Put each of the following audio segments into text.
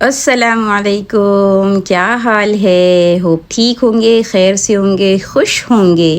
अस्सलामु अलैकुम, क्या हाल है? होप ठीक होंगे, खैर से होंगे, खुश होंगे।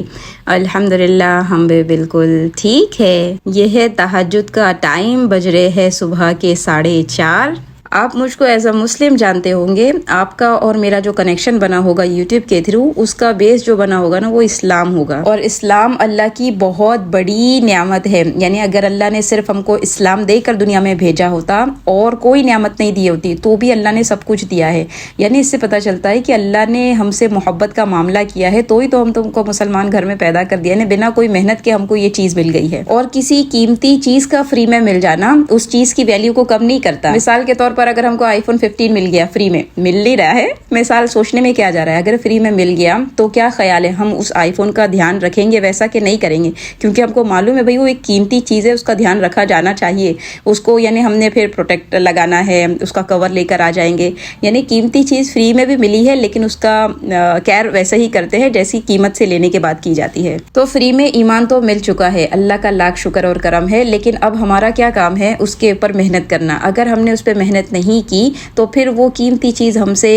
अल्हम्दुलिल्लाह हम भी बिल्कुल ठीक है। यह है तहज्जुद का टाइम, बज रहे हैं सुबह के 4:30। आप मुझको एज अ मुस्लिम जानते होंगे। आपका और मेरा जो कनेक्शन बना होगा यूट्यूब के थ्रू, उसका बेस जो बना होगा ना, वो इस्लाम होगा। और इस्लाम अल्लाह की बहुत बड़ी नियामत है। यानी अगर अल्लाह ने सिर्फ हमको इस्लाम देकर दुनिया में भेजा होता और कोई नियामत नहीं दी होती तो भी अल्लाह ने सब कुछ दिया है। यानी इससे पता चलता है कि अल्लाह ने हमसे मोहब्बत का मामला किया है, तो ही तो हम तुमको मुसलमान घर में पैदा कर दिया। यानी बिना कोई मेहनत के हमको ये चीज़ मिल गई है। और किसी कीमती चीज़ का फ्री में मिल जाना उस चीज़ की वैल्यू को कम नहीं करता। मिसाल के तौर पर अगर हमको iPhone 15 मिल गया, फ्री में मिल नहीं रहा है, मिसाल सोचने में क्या जा रहा है, अगर फ्री में मिल गया तो क्या ख्याल है, हम उस iPhone का ध्यान रखेंगे वैसा कि नहीं करेंगे? क्योंकि हमको मालूम है भाई वो एक कीमती चीज़ है, उसका ध्यान रखा जाना चाहिए। उसको यानी हमने फिर प्रोटेक्ट लगाना है, उसका कवर लेकर आ जाएंगे। यानी कीमती चीज़ फ्री में भी मिली है, लेकिन उसका केयर वैसे ही करते हैं जैसी कीमत से लेने के बाद की जाती है। तो फ्री में ईमान तो मिल चुका है, अल्लाह का लाख शुक्र और करम है। लेकिन अब हमारा क्या काम है, उसके ऊपर मेहनत करना। अगर हमने उस पर मेहनत नहीं की तो फिर वो कीमती चीज़ हमसे,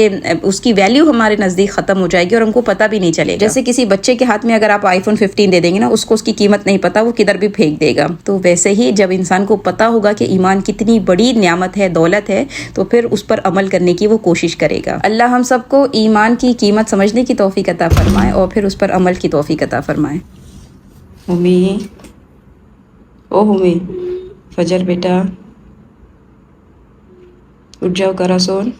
उसकी वैल्यू हमारे नज़दीक ख़त्म हो जाएगी और हमको पता भी नहीं चलेगा। जैसे किसी बच्चे के हाथ में अगर आप iPhone 15 दे देंगे ना, उसको उसकी कीमत नहीं पता, वो किधर भी फेंक देगा। तो वैसे ही जब इंसान को पता होगा कि ईमान कितनी बड़ी नियामत है, दौलत है, तो फिर उस पर अमल करने की वो कोशिश करेगा। अल्लाह हम सबको ईमान की कीमत समझने की तौफीक अता फरमाए और फिर उस पर अमल की तौफीक अता फरमाए। हुमी, ओ हुमी, फजर बेटा उठ जाओ, करा सोन।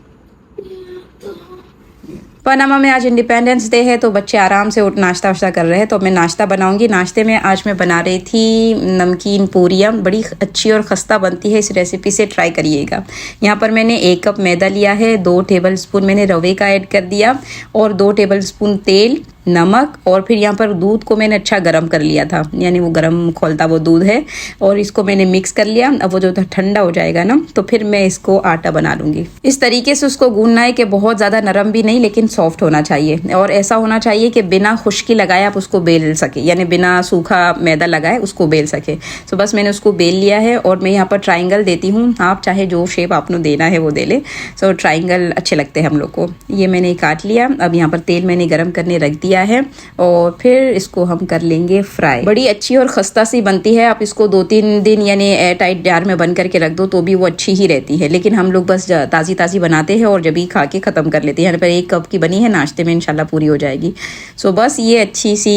पनामा में आज इंडिपेंडेंस डे है तो बच्चे आराम से उठ नाश्ता वाश्ता कर रहे हैं। तो मैं नाश्ता बनाऊंगी। नाश्ते में आज मैं बना रही थी नमकीन पूरियाँ। बड़ी अच्छी और खस्ता बनती है, इस रेसिपी से ट्राई करिएगा। यहाँ पर मैंने 1 कप मैदा लिया है, 2 टेबलस्पून मैंने रवे का ऐड कर दिया और 2 टेबलस्पून तेल, नमक, और फिर यहाँ पर दूध को मैंने अच्छा गर्म कर लिया था, यानी वो गर्म खौलता वो दूध है, और इसको मैंने मिक्स कर लिया। अब वो जो ठंडा हो जाएगा ना, तो फिर मैं इसको आटा बना लूँगी। इस तरीके से उसको गूंदना है कि बहुत ज़्यादा नरम भी नहीं, लेकिन सॉफ्ट होना चाहिए। और ऐसा होना चाहिए कि बिना खुश्की लगाए आप उसको बेल सके, यानी बिना सूखा मैदा लगाए उसको बेल सके। तो बस मैंने उसको बेल लिया है और मैं यहाँ पर ट्राइंगल देती हूँ। आप चाहे जो शेप आपको देना है वो दे ले। सो ट्राइंगल अच्छे लगते हैं हम लोग को। ये मैंने काट लिया। अब यहाँ पर तेल मैंने गर्म करने रख दिया है और फिर इसको हम कर लेंगे फ्राई। बड़ी अच्छी और खस्ता सी बनती है। आप इसको 2-3 दिन यानी एयर टाइट जार में बंद करके रख दो तो भी वो अच्छी ही रहती है। लेकिन हम लोग बस ताज़ी ताज़ी बनाते हैं और जब ही खा के ख़त्म कर लेते हैं। यहाँ पर 1 कप की बनी है, नाश्ते में इंशाल्लाह पूरी हो जाएगी। सो बस ये अच्छी सी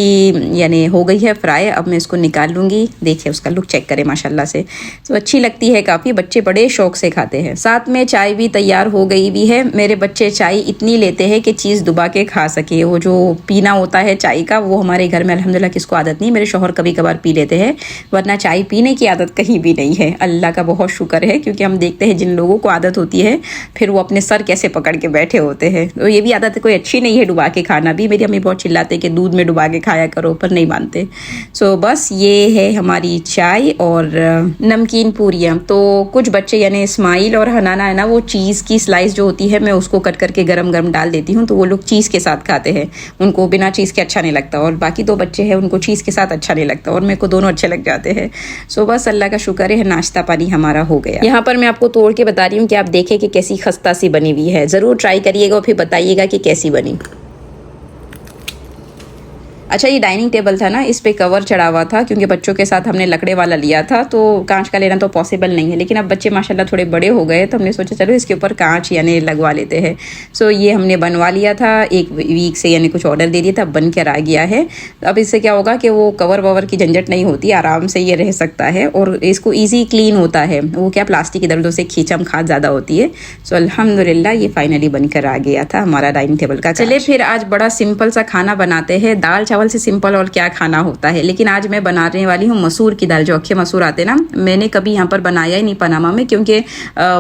यानी हो गई है फ्राई। अब मैं इसको निकाल लूँगी। देखिए उसका लुक चेक करें माशाल्लाह से। तो अच्छी लगती है काफ़ी, बच्चे बड़े शौक से खाते हैं। साथ में चाय भी तैयार हो गई भी है। मेरे बच्चे चाय इतनी लेते हैं कि चीज़ डुबा के खा सके। वो जो पीना होता है चाय का, वो हमारे घर में अल्हम्दुलिल्लाह किसको आदत नहीं। मेरे शौहर कभी कभार पी लेते हैं, वरना चाय पीने की आदत कहीं भी नहीं है। अल्लाह का बहुत शुक्र है, क्योंकि हम देखते हैं जिन लोगों को आदत होती है फिर वो अपने सर कैसे पकड़ के बैठे होते हैं। तो ये भी आदत कोई अच्छी नहीं है, डुबा के खाना भी। मेरी अम्मी बहुत चिल्लाते हैं कि दूध में डुबा के खाया करो, पर नहीं मानते। सो बस ये है हमारी चाय और नमकीन पूरियाँ। तो कुछ बच्चे यानी इस्माइल और हनाना है ना, वो चीज़ की स्लाइस जो होती है मैं उसको कट करके गरम गरम डाल देती हूँ, तो वो लोग चीज़ के साथ खाते हैं। उनको बिना चीज़ के अच्छा नहीं लगता। और बाकी 2 बच्चे हैं उनको चीज़ के साथ अच्छा नहीं लगता, और मेरे को दोनों अच्छे लग जाते हैं। सो बस अल्लाह का शुक्र है, नाश्ता पानी हमारा हो गया। यहाँ पर मैं आपको तोड़ के बता रही हूँ कि आप देखें कि कैसी खस्ता सी बनी हुई है। ज़रूर ट्राई करिएगा और फिर बताइएगा कि कैसी बनी। अच्छा, ये डाइनिंग टेबल था ना, इस पे कवर चढ़ा हुआ था, क्योंकि बच्चों के साथ हमने लकड़े वाला लिया था, तो कांच का लेना तो पॉसिबल नहीं है। लेकिन अब बच्चे माशाल्लाह थोड़े बड़े हो गए, तो हमने सोचा चलो इसके ऊपर कांच यानी लगवा लेते हैं। सो ये हमने बनवा लिया था 1 वीक से, यानी कुछ ऑर्डर दे दिया था, बन कर आ गया है। अब इससे क्या होगा कि वो कवर ववर की झंझट नहीं होती, आराम से ये रह सकता है और इसको ईजी क्लीन होता है। वो क्या प्लास्टिक इधर उधर से खींचम खाद ज़्यादा होती है। सो अल्हम्दुलिल्लाह ये फाइनली बनकर आ गया था हमारा डाइनिंग टेबल का। चले फिर आज बड़ा सिंपल सा खाना बनाते हैं। दाल चावल चावल से सिंपल और क्या खाना होता है। लेकिन आज मैं बनाने वाली हूँ मसूर की दाल, जो अक्खे मसूर आते ना। मैंने कभी यहाँ पर बनाया ही नहीं पनामा में, क्योंकि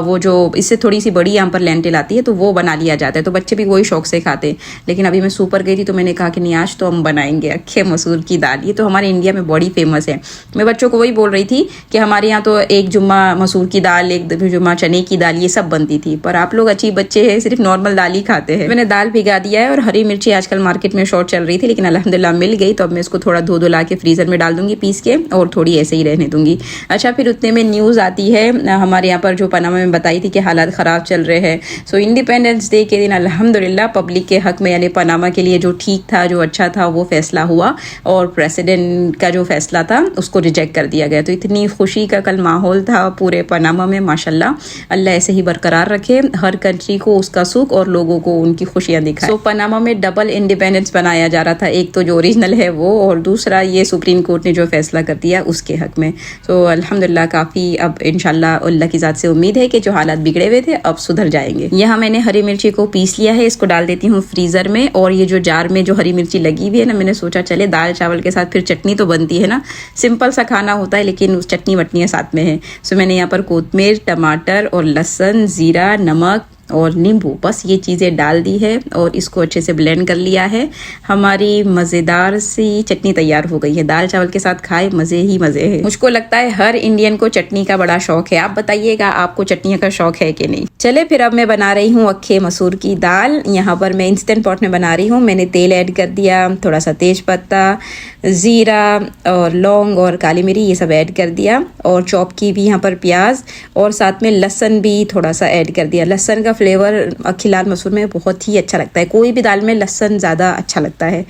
वो जो इससे थोड़ी सी बड़ी यहाँ पर लेंटिल आती है तो वो बना लिया जाता है, तो बच्चे भी वही शौक से खाते। लेकिन अभी मैं सुपर गई थी तो मैंने कहा कि नहीं, आज तो हम बनाएंगे अक्खे मसूर की दाल। ये तो हमारे इंडिया में बड़ी फेमस है। मैं बच्चों को वही बोल रही थी कि हमारे यहाँ तो एक जुम्मा मसूर की दाल, एक जुम्मा चने की दाल, ये सब बनती थी, पर आप लोग अच्छी बच्चे हैं, सिर्फ नॉर्मल दाल ही खाते हैं। मैंने दाल भिगा दिया है और हरी मिर्ची आजकल मार्केट में शॉर्ट चल रही थी, लेकिन अल्हम्दुलिल्लाह मिल गई, तो अब मैं इसको थोड़ा धो ला के फ्रीजर में डाल दूंगी पीस के, और थोड़ी ऐसे ही रहने दूंगी। अच्छा, फिर उतने में न्यूज़ आती है हमारे यहाँ पर, जो पनामा में बताई थी कि हालात ख़राब चल रहे हैं। सो इंडिपेंडेंस डे के दिन अल्हम्दुलिल्लाह पब्लिक के हक में, यानी पनामा के लिए जो ठीक था, जो अच्छा था, वो फैसला हुआ, और प्रेसिडेंट का जो फैसला था उसको रिजेक्ट कर दिया गया। तो इतनी खुशी का कल माहौल था पूरे पनामा में, माशाल्लाह। अल्लाह ऐसे ही बरकरार रखे, हर कंट्री को उसका सुख और लोगों को उनकी खुशियाँ दिखाए। तो पनामा में डबल इंडिपेंडेंस बनाया जा रहा था, एक तो जो ओरिजिनल है वो, और दूसरा ये सुप्रीम कोर्ट ने जो फैसला कर दिया उसके हक में। तो अल्हम्दुलिल्लाह काफ़ी, अब इंशाल्लाह अल्लाह की ज़ात से उम्मीद है कि जो हालात बिगड़े हुए थे अब सुधर जाएंगे। यहाँ मैंने हरी मिर्ची को पीस लिया है, इसको डाल देती हूँ फ्रीज़र में। और ये जो जार में जो हरी मिर्ची लगी हुई है ना, मैंने सोचा चले दाल चावल के साथ फिर चटनी तो बनती है ना, सिंपल सा खाना होता है लेकिन उस चटनी वटनियाँ साथ में है। सो मैंने यहाँ पर कोतमीर, टमाटर और लहसुन, ज़ीरा, नमक और नींबू, बस ये चीज़ें डाल दी है और इसको अच्छे से ब्लेंड कर लिया है। हमारी मज़ेदार सी चटनी तैयार हो गई है। दाल चावल के साथ खाए मज़े ही मज़े हैं। मुझको लगता है हर इंडियन को चटनी का बड़ा शौक है। आप बताइएगा आपको चटनियों का शौक है कि नहीं। चले फिर अब मैं बना रही हूँ अक्खे मसूर की दाल। यहाँ पर मैं इंस्टेंट पॉट में बना रही हूँ। मैंने तेल ऐड कर दिया, थोड़ा सा तेज पत्ता, ज़ीरा और लौंग और काली मिरी, ये सब ऐड कर दिया, और चॉप की भी यहाँ पर प्याज, और साथ में लहसुन भी थोड़ा सा ऐड कर दिया। लहसुन का फ्लेवर अक्खी लाल मसूर में बहुत ही अच्छा लगता है, कोई भी दाल में लहसुन ज़्यादा अच्छा लगता है।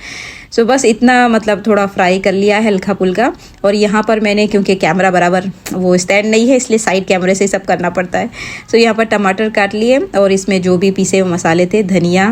सो बस इतना, मतलब थोड़ा फ्राई कर लिया है हल्का फुल्का। और यहाँ पर मैंने, क्योंकि कैमरा बराबर वो स्टैंड नहीं है, इसलिए साइड कैमरे से सब करना पड़ता है। सो यहाँ पर टमाटर काट लिए और इसमें जो भी पिसे हुए मसाले थे, धनिया,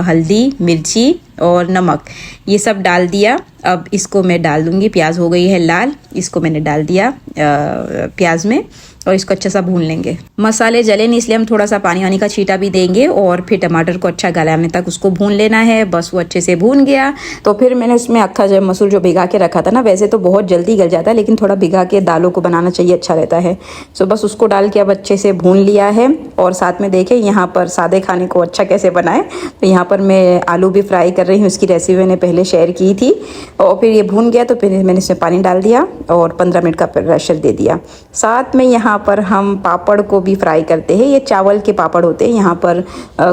हल्दी, मिर्ची और नमक, ये सब डाल दिया। अब इसको मैं डाल दूँगी, प्याज हो गई है लाल, इसको मैंने डाल दिया प्याज में, और इसको अच्छा सा भून लेंगे। मसाले जले नहीं इसलिए हम थोड़ा सा पानी वानी का छींटा भी देंगे, और फिर टमाटर को अच्छा गलाने तक उसको भून लेना है। बस वो अच्छे से भून गया तो फिर मैंने उसमें अक्खा जब मसूर जो भिगा के रखा था ना, वैसे तो बहुत जल्दी गल जाता है, लेकिन थोड़ा भिगा के दालों को बनाना चाहिए, अच्छा रहता है। सो बस उसको डाल के अब अच्छे से भून लिया है। और साथ में देखें यहाँ पर सादे खाने को अच्छा कैसे बनाए, तो यहाँ पर मैं आलू भी फ्राई कर रही हूँ, इसकी रेसिपी मैंने पहले शेयर की थी। और फिर ये भून गया तो फिर मैंने इसमें पानी डाल दिया और 15 मिनट का प्रेशर दे दिया। साथ में यहाँ पर हम पापड़ को भी फ्राई करते हैं, ये चावल के पापड़ होते हैं, यहाँ पर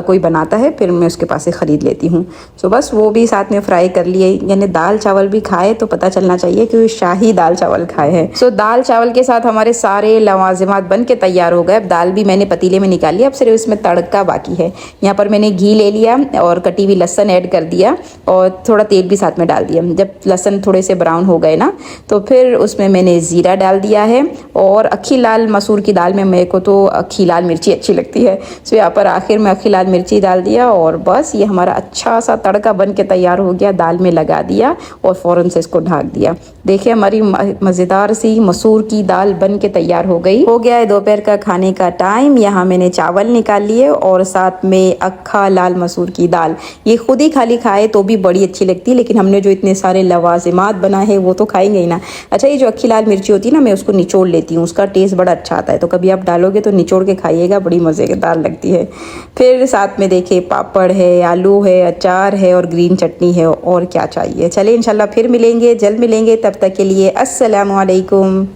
कोई बनाता है, फिर मैं उसके पास से ख़रीद लेती हूँ। सो बस वो भी साथ में फ्राई कर लिए। यानी दाल चावल भी खाए तो पता चलना चाहिए कि शाही दाल चावल खाए हैं। सो दाल चावल के साथ हमारे सारे लवाज़िमात बन के तैयार हो गए। अब दाल भी मैंने पतीले में निकाल लिया, अब सिर्फ इसमें तड़का बाकी है। यहाँ पर मैंने घी ले लिया और कटी हुई लहसुन ऐड कर दिया, और थोड़ा तेल भी साथ में डाल दिया। जब लहसुन थोड़े से ब्राउन हो गए ना, तो फिर उसमें मैंने ज़ीरा डाल दिया है। और अक्खी लाल मसूर की दाल में मेरे को तो अक्खी लाल मिर्ची अच्छी लगती है, सो यहाँ पर आखिर में अक्खी लाल मिर्ची डाल दिया, और बस ये हमारा अच्छा सा तड़का बन के तैयार हो गया। दाल में लगा दिया और फ़ौरन से इसको ढक दिया। देखिए हमारी मज़ेदार सी मसूर की दाल बन के तैयार हो गई। हो गया है दोपहर का खाने का टाइम। यहाँ मैंने चावल निकाल लिए और साथ में अक्खा लाल मसूर की दाल। ये खुद ही खाली खाए तो भी बड़ी अच्छी लगती है, लेकिन हमने जो इतने सारे लवाज़िमात बनाए हैं वो तो खाएंगे ही ना। अच्छा, ये जो अक्खी लाल मिर्ची होती है ना, मैं उसको निचोड़ लेती हूँ, उसका टेस्ट बड़ा अच्छा आता है, तो कभी आप डालोगे तो निचोड़ के खाइएगा, बड़ी मज़ेदार लगती है। फिर साथ में देखिए पापड़ है, आलू है, अचार है और ग्रीन चटनी है, और क्या चाहिए। चले इंशाल्लाह फिर मिलेंगे, जल्द मिलेंगे, तब तक के लिए अस्सलामु अलैकुम।